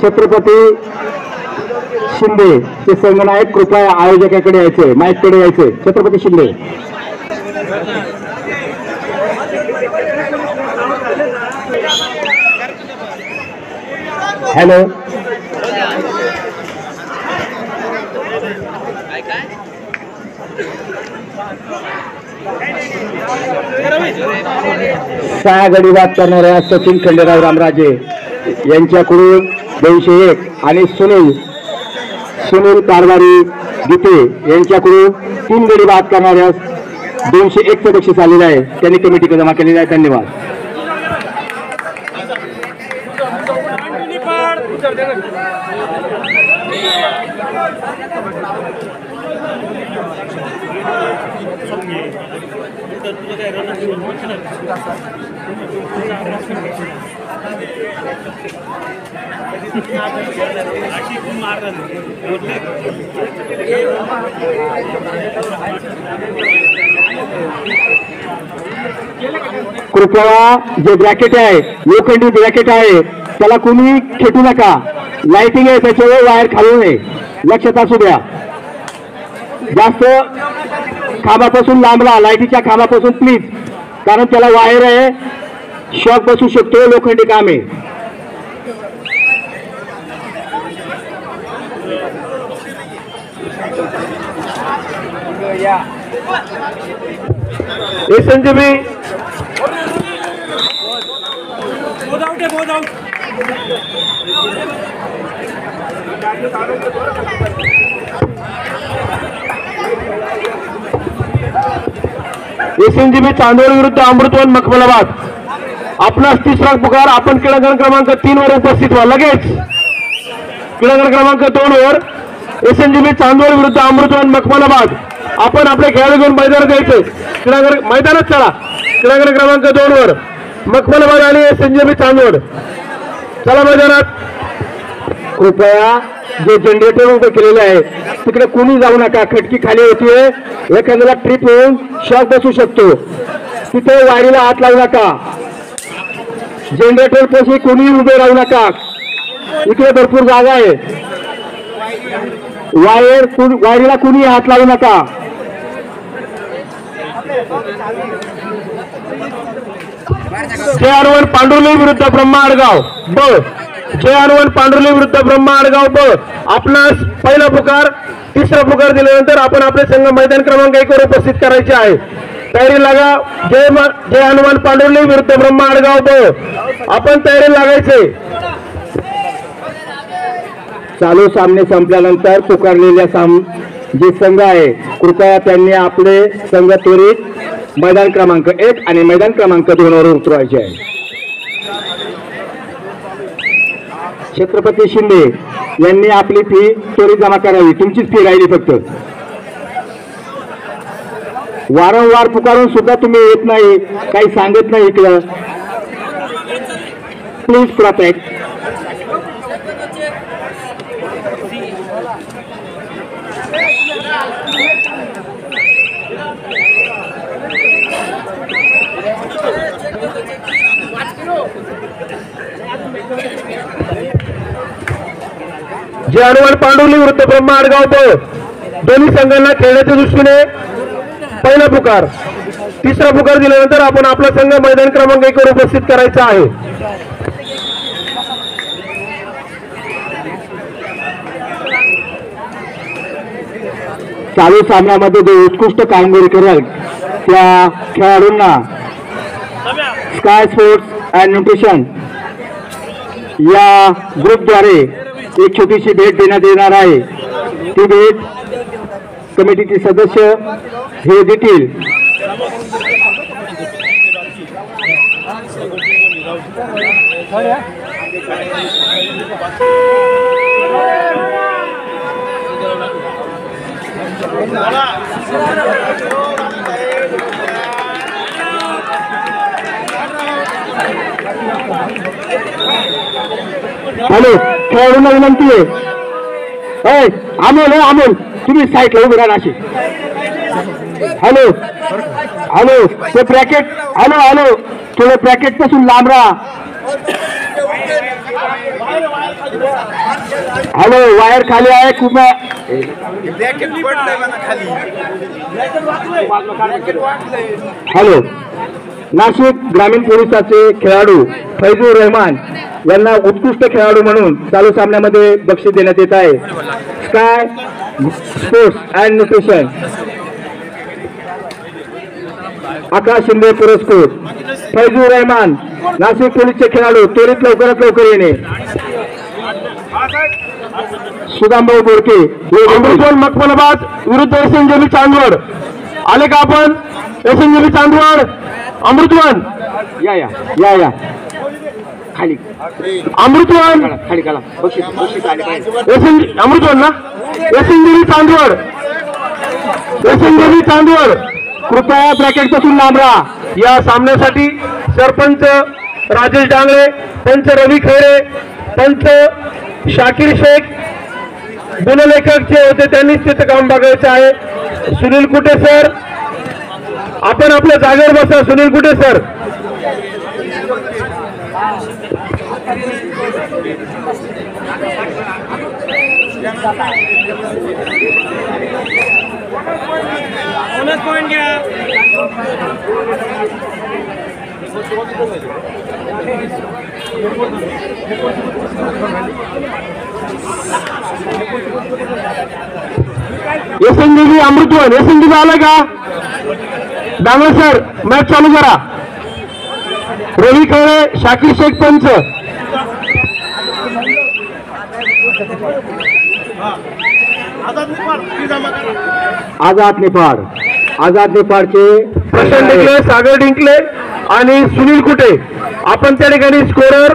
छत्रपती शिंदे ते संघनायक कृपया आयोजकाकडे यायचे, माईककडे यायचे. छत्रपती शिंदे. हॅलो. सहा गडी बाद करणाऱ्या सचिन खंडेराव रामराजे यांच्याकडून 201 आणि सुनील कारभारी गीते यांच्याकडून 3 गडी बाद करणाऱ्या 201 बक्षीस आलेले आहे. त्यांनी कमिटीकडे जमा केलेले आहे. धन्यवाद. कृपया जे ब्रॅकेट आहे, लोखंडी ब्रॅकेट आहे, त्याला कुणी खेटू नका. लाइटिंग आहे त्याच्यावर वायर खालू नये. लक्षात असू द्या. जास्त खांबापासून लांब राहा, लाईटीच्या खांबापासून प्लीज, कारण त्याला वायर आहे, शॉक बसू शकतो. लोखंडी काम आहे. संजीवी एसएनजीबी चांदोड विरुद्ध अमृतवन मखमलाबाद. आपणास तिसरा पुकार. आपण क्रीडांगण क्रमांक 3 वर उपस्थित व्हा लगेच. क्रीडांगण क्रमांक 2 वर एसएनजीबी चांदोड विरुद्ध अमृतवन मखमलाबाद. आपण आपले खेळाडू घेऊन मैदानात यायचे. क्रीडांगण मैदानात चला. क्रीडांगण क्रमांक 2 वर मखमलाबाद आणि एसएनजीबी चांदोड. चला मैदानात. कृपया जे जनरेटर उभे केलेले आहे तिकडे कोणी जाऊ नका. खटकी खाली होतीये, एखाद्याला ट्रिप होऊन शॉक बसू शकतो. तिथे वायरीला हात लावू नका. जनरेटर पाशी कोणी उभे राहू नका. इकडे भरपूर जागा आहे. वायरीला कुणी हात लावू नका. JR1 पांडुर्ली विरुद्ध ब्रह्मा आडगाव ब. JR1 पांडुर्ली विरुद्ध ब्रह्मा आडगाव ब. आपणास पहिला पुकार, तिसरा पुकार दिल्यानंतर आपण आपले संघ मैदान क्रमांक 1 वर उपस्थित करायचे आहे. तयारी लागा. जय हनुमान पांडुर्ली विरुद्ध ब्रह्मा आडगाव ब. आपण तयारी लागायचे. चालू सामने संपल्यानंतर पुकारलेल्या जे संघ आहे कृपया त्यांनी आपले संघ त्वरित मैदान क्रमांक 1 आणि मैदान क्रमांक 2 वर उतरवायचे आहे. छत्रपती शिंदे यांनी आपली फी त्वरित जमा करावी. तुमचीच फी राहिली फक्त. वारंवार पुकारून सुद्धा तुम्ही येत नाही, काही सांगत नाही. इकडं प्लीज प्रोटेक्ट. जय हनुमान पांडुर्ली विरुद्ध ब्रह्मा आडगाव ब. दोन्ही संघांना खेळण्याच्या दृष्टीने पहिला पुकार, तिसरा पुकार दिल्यानंतर आपण आपला संघ मैदान क्रमांक 1 वर उपस्थित करायचा आहे. चालू सामन्यामध्ये जे उत्कृष्ट कामगिरी करेल त्या खेळाडूंना स्काय स्पोर्ट्स अँड न्यूट्रिशन या ग्रुपद्वारे एक छोटीशी भेट देण्यात येणार आहे. ती भेट कमिटीचे सदस्य हे देतील. हॅलो, खेळाडूंना विनंती आहे. अमोल तुम्ही साईडला उभे राहा. हॅलो हॅलो ते ब्रॅकेट, हॅलो हॅलो थोडं ब्रॅकेट पासून लांब राहा. हॅलो वायर खाली आहे खूप. हॅलो नाशिक ग्रामीण पोलिसाचे खेळाडू फैजूर रहमान यांना उत्कृष्ट खेळाडू म्हणून चालू सामन्यामध्ये बक्षीस देण्यात येत आहे. स्काय स्पोर्ट्स अँड न्यूट्रिशन आकाश शिंदे पुरस्कृत फैजूर रहमान नाशिक पोलीसचे खेळाडू त्वरित लवकरात लवकर येणे. सुदामभाऊ बोरके अमृतवन मखमलाबाद विरुद्ध एसएनजेबी चांदवड. आले का आपण? एसएनजेबी चांदवड अमृतवन या या या या खाली अमृतवन खाली काढा. अमृतवन ना एसएनजेबी चांदवड, एसएनजेबी चांदवड कृपया ब्रॅकेट पासून लांब राहा. या सामन्यासाठी सरपंच राजेश डांगळे, पंच रवी खैरे, पंच शाकीर शेख, गुणलेखक जे होते त्यांनीच तिथे काम बघायचं आहे. सुनील कुटे सर आपण आपल्या जागेवर बसा. सुनील कुटे सर पॉइंट घ्या. एसएनजीबी अमृतवन, एसएनजीबी आलं का? डांगळे सर मॅच चालू करा. रवी खैरे, शाकीर शेख पंच. आझाद निफाड, आझाद निफाडचे प्रशांत डिंकले, सागर डिंकले आणि सुनील कुटे आपण त्या ठिकाणी स्कोरर,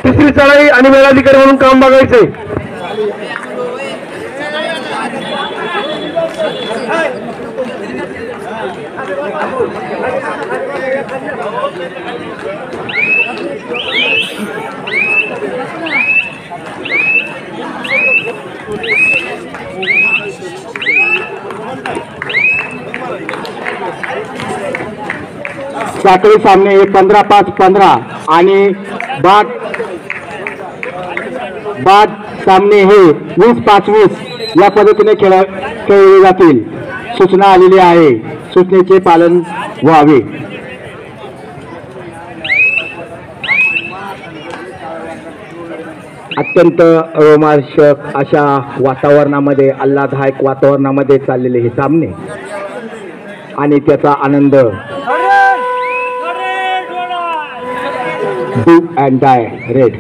तिसरी चढाई आणि वेळाधिकारी म्हणून काम बघायचे. साखळी सामने 15-5-15 आणि बाद सामने हे 20-5-20 या पद्धतीने खेळले जातील. सूचना आलेली आहे, सूचनेचे पालन व्हावे. अत्यंत रोमांचक अशा वातावरणामध्ये, आल्हाददायक वातावरणामध्ये चाललेले हे सामने आणि त्याचा आनंद डू अँड डाय रेड.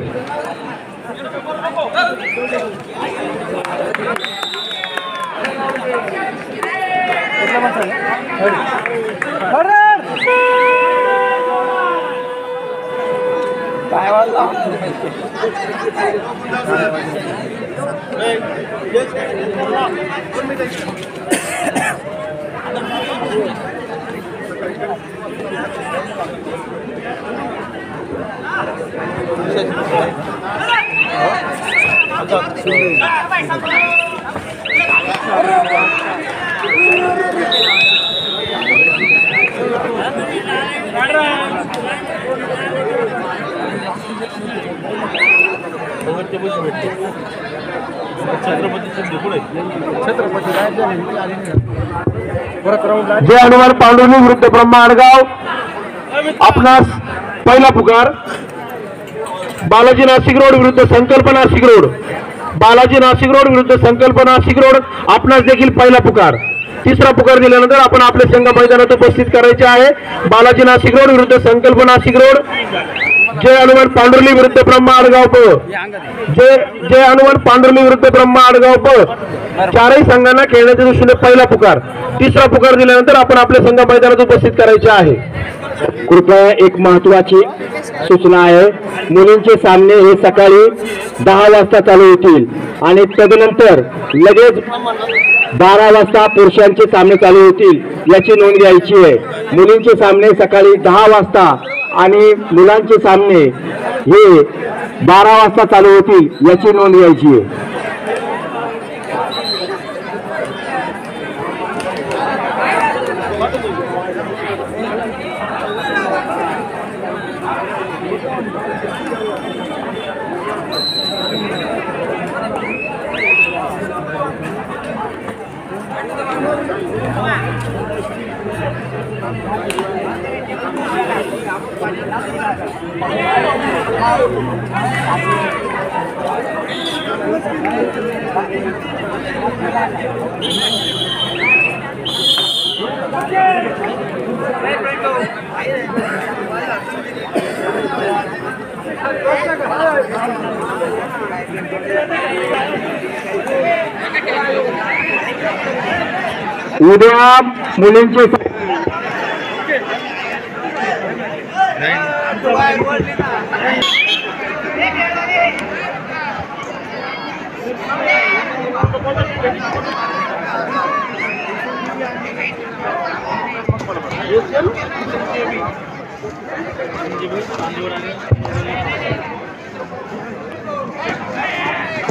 जय हनुमान पांडुरंग विरुद्ध ब्रह्मा आडगाव. आपणास पहिला पुकार. बालाजी नाशिक रोड विरुद्ध संकल्प नाशिक रोड. बालाजी नाशिक रोड विरुद्ध संकल्प नाशिक रोड आपणास देखील पहिला पुकार. तिसरा पुकार दिल्यानंतर आपण आपले संघ मैदानात उपस्थित करायचे आहे. बालाजी नाशिक रोड विरुद्ध संकल्प नाशिक रोड. जय हनुमान पांडुरली विरुद्ध ब्रह्मा आडगाव प. जय हनुमान पांडुरली विरुद्ध ब्रह्मा आडगाव प. चारही संघांना खेळण्याच्या दृष्टीने पहिला पुकार. तिसरा पुकार दिल्यानंतर आपण आपले संघ मैदानात उपस्थित करायचे आहे. कृपया एक महत्वाची सूचना आहे, मुलींचे सामने हे सकाळी 10 वाजता चालू होतील आणि तदनंतर लगेच 12 वाजता पुरुषांचे सामने चालू होतील, याची नोंद घ्यायची आहे. मुलींचे सामने सकाळी 10 वाजता आणि मुलांचे सामने हे 12 वाजता चालू होतील, याची नोंद घ्यायची आहे. उद्या मुलींचे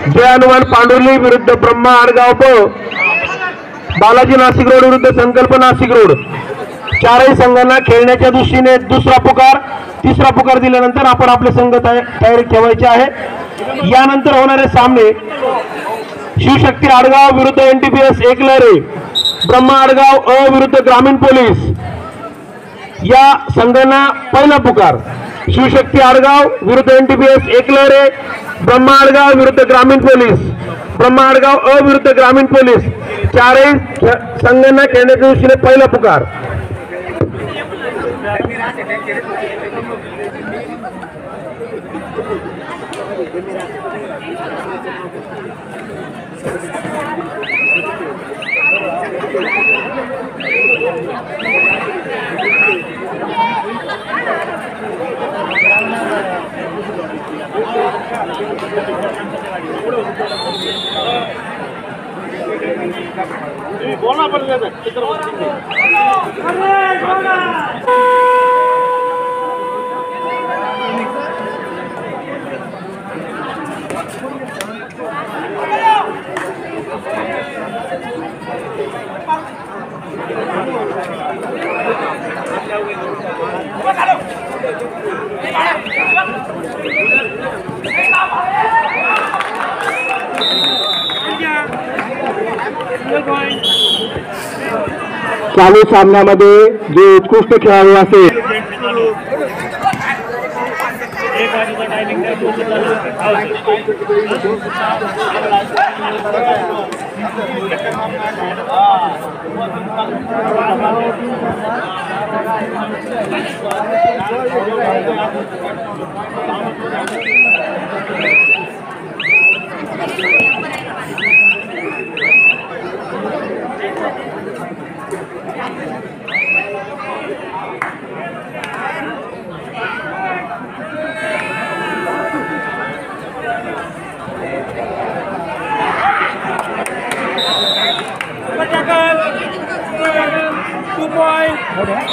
जय हनुमान पांडुर्ली विरुद्ध ब्रह्मा आडगाव प बालाजी नाशिक रोड विरुद्ध संकल्प नाशिक रोड चारही संघांना खेळण्याच्या दृष्टीने दुसरा पुकार तिसरा पुकार दिल्यानंतर आपण आपले संघ तयारी ठेवायचे आहे। यानंतर होणारे सामने शिवशक्ती आडगाव विरुद्ध एनटीपीएस एकलहरे, ब्रह्मा आडगाव अ विरुद्ध ग्रामीण पोलीस या संघांना पहिला पुकार, शिवशक्ती आडगाव विरुद्ध एनटीपीएस एकलहरे, ब्रह्मा आडगाव विरुद्ध ग्रामीण पोलीस, ब्रह्मा आडगाव अ विरुद्ध ग्रामीण पोलीस चारही संघांना खेळण्याच्या दृष्टीने पहिला पुकार। चालू सामन्यामध्ये जे उत्कृष्ट खेळाडू असेल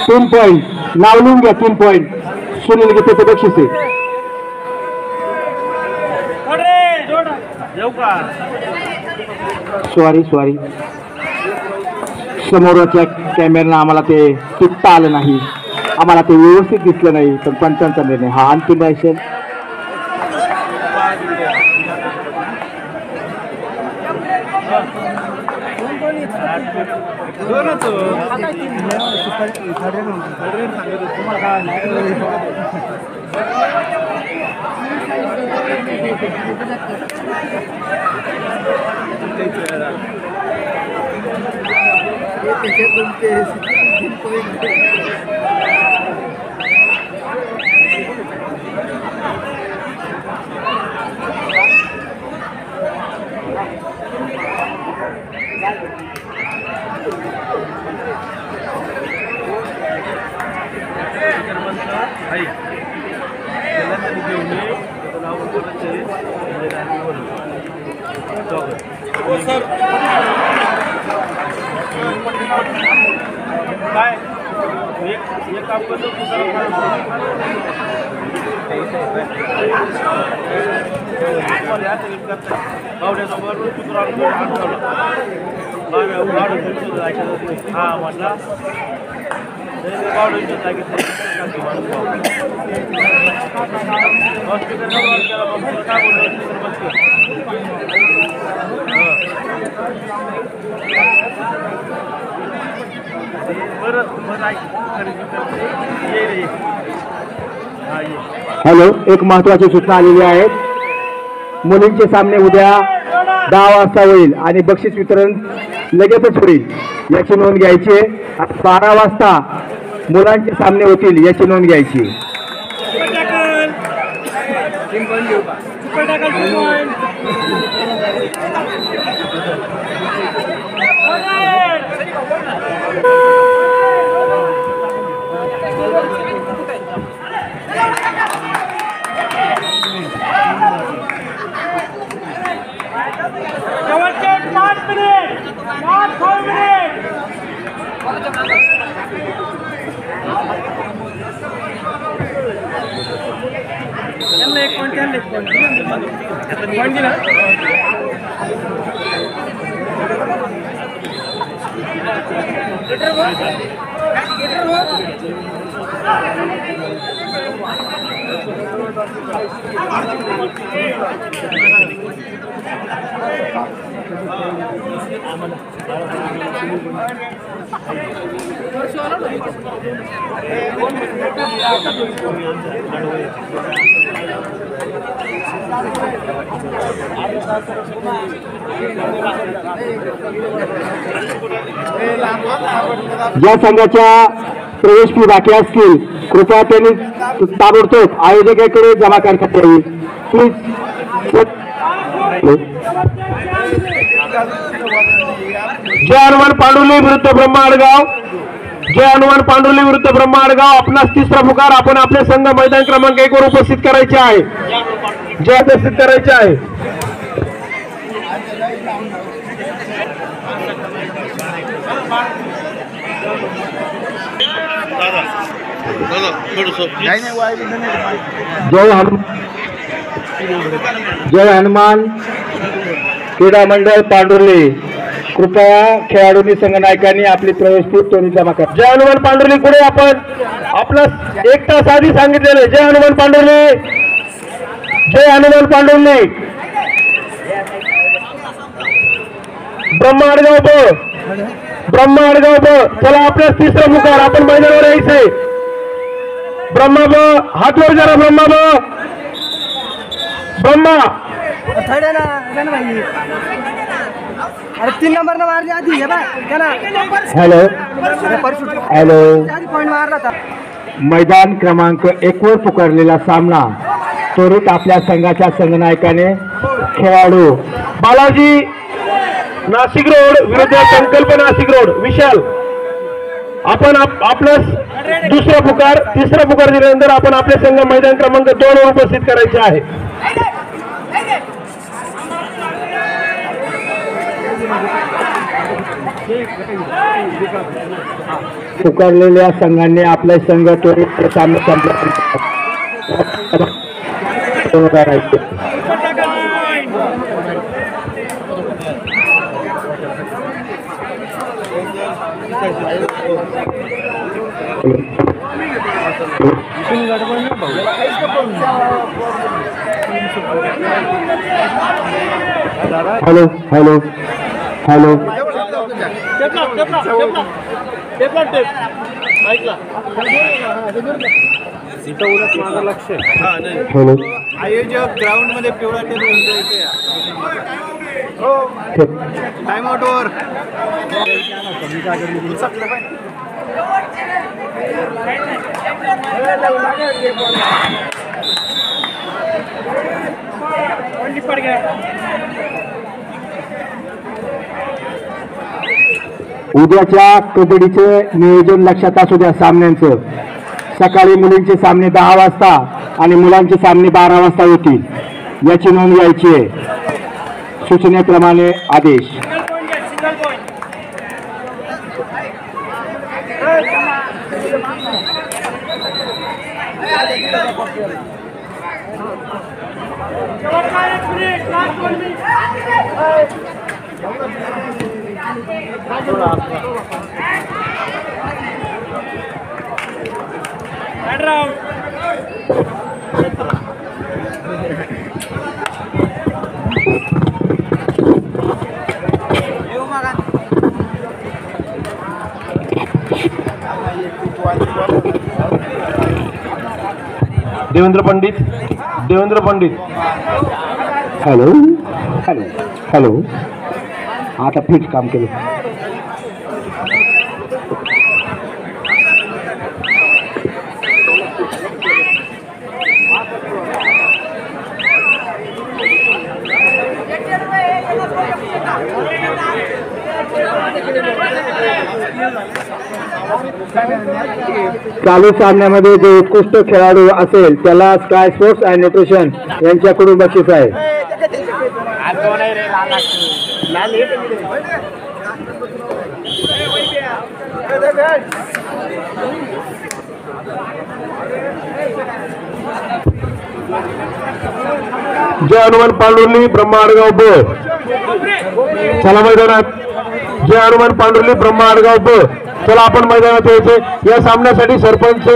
तीन पॉइंट नाव लिहून घ्या, 3 पॉइंट सुनील गीते बक्षीस आहे। सॉरी समोरच्या कॅमेऱ्यानं आम्हाला ते टिपता आलं नाही, आम्हाला ते व्यवस्थित दिसलं नाही, पण पंचांचा निर्णय हा अंतिम राहील। हॅलो, एक महत्वाची सूचना आलेली आहे. मुलींचे सामने उद्या 10 वाजता होईल आणि बक्षीस वितरण लगेचच होईल याची नोंद घ्यायची आहे. 12 वाजता मुलांचे सामने होतील याची नोंद घ्यायची. ज्या संघाच्या प्रवेश फी बाकी असतील कृपया त्यांनी ताबडतोब आयोजकांकडे जमा करण्यात यावी. प्लीज. जय हनुमान पांडुर्ली विरुद्ध ब्रह्मा आडगाव. जय हनुमान पांडुर्ली विरुद्ध ब्रह्मा आडगाव. आपणास तिसरा पुकार. आपण आपले संघ मैदान क्रमांक 1 वर उपस्थित करायचे आहे. जय उपस्थित करायचे आहे. जय हनुमान क्रीडा मंडळ पांडुर्ली. कृपया खेळाडूंनी संघनायकांनी आपली प्रवेश फी त्वरित जमा करा. जय हनुमान पांडुर्ली पुढे. आपण आपलं 1 तास आधी सांगितलेलं. जय हनुमान पांडुर्ली. जय हनुमान पांडुर्ली. ब्रह्मा आडगाव ब. ब्रह्मा आडगाव ब. चला आपल्यास तिसरा पुकार. आपण मैदानावर यायचंय. ब्रह्मा ब. हात वर जरा. ब्रह्मा ब. ब्रह्मा. अरे 3 नंबर ने मारली आधी. Hello hello. पॉइंट मारला था. मैदान क्रमांक 1 वर पुकारलेला सामना त्वरित आपल्या संघाच्या संघनायकाने खेळाडू बालाजी नाशिक रोड विरुद्ध संकल्प नाशिक रोड. विशाल, आपण आपल्यास दुसरा पुकार. तिसरा पुकार दिल्यानंतर आपण आपले संघ मैदान क्रमांक 2 वर उपस्थित करायचे आहे. पुकारलेल्या संघांनी आपला संघ त्वरित सामना संपला. Hello hello hello. हॅलो. आयोजक ग्राउंड मध्ये पिवळा टेप टाइम आउट वर. उद्याच्या कबड्डीचे नियोजन लक्षात असू द्या. सामन्यांचं सकाळी मुलींचे सामने 10 वाजता आणि मुलांचे सामने 12 वाजता होतील याची नोंद घ्यायची आहे. सूचनेप्रमाणे आदेश. Devendra Pandit hello hello hello आता फिट काम केलं. चालू सामन्यामध्ये जो उत्कृष्ट खेळाडू असेल त्याला स्काय स्पोर्ट्स अँड न्यूट्रिशन यांच्याकडून बक्षीस आहे. जय हनुमान पांडुर्ली ब्रह्माडगाव ब. चला मैदानात. जय हनुमान पांडुर्ली ब्रह्माडगाव ब. चला आपण मैदानात यायचे. या सामन्यासाठी सरपंच